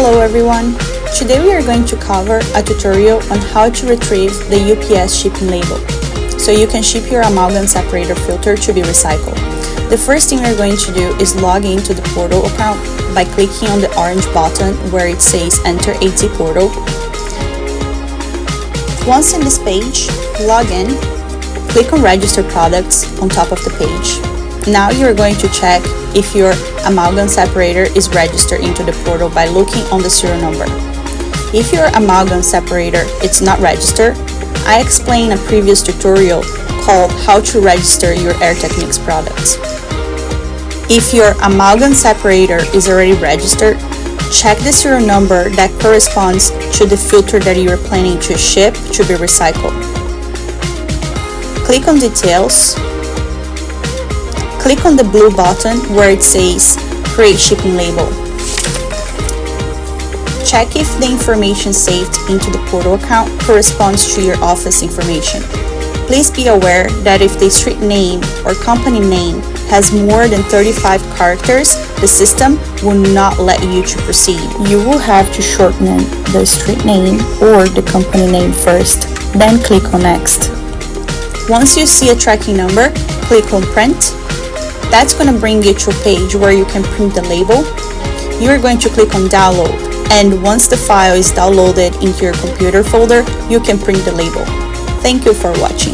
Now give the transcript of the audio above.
Hello everyone! Today we are going to cover a tutorial on how to retrieve the UPS shipping label, so you can ship your Amalgam separator filter to be recycled. The first thing we're going to do is log into the portal account by clicking on the orange button where it says Enter AT Portal. Once in this page, log in, click on Register Products on top of the page. Now you're going to check if your Amalgam separator is registered into the portal by looking on the serial number. If your Amalgam separator is not registered, I explained a previous tutorial called How to Register Your Air Techniques products. If your Amalgam separator is already registered, check the serial number that corresponds to the filter that you are planning to ship to be recycled. Click on Details. Click on the blue button where it says Create Shipping Label. Check if the information saved into the portal account corresponds to your office information. Please be aware that if the street name or company name has more than 35 characters, the system will not let you to proceed. You will have to shorten the street name or the company name first, then click on Next. Once you see a tracking number, click on Print. That's going to bring you to a page where you can print the label. You are going to click on Download, and once the file is downloaded into your computer folder, you can print the label. Thank you for watching.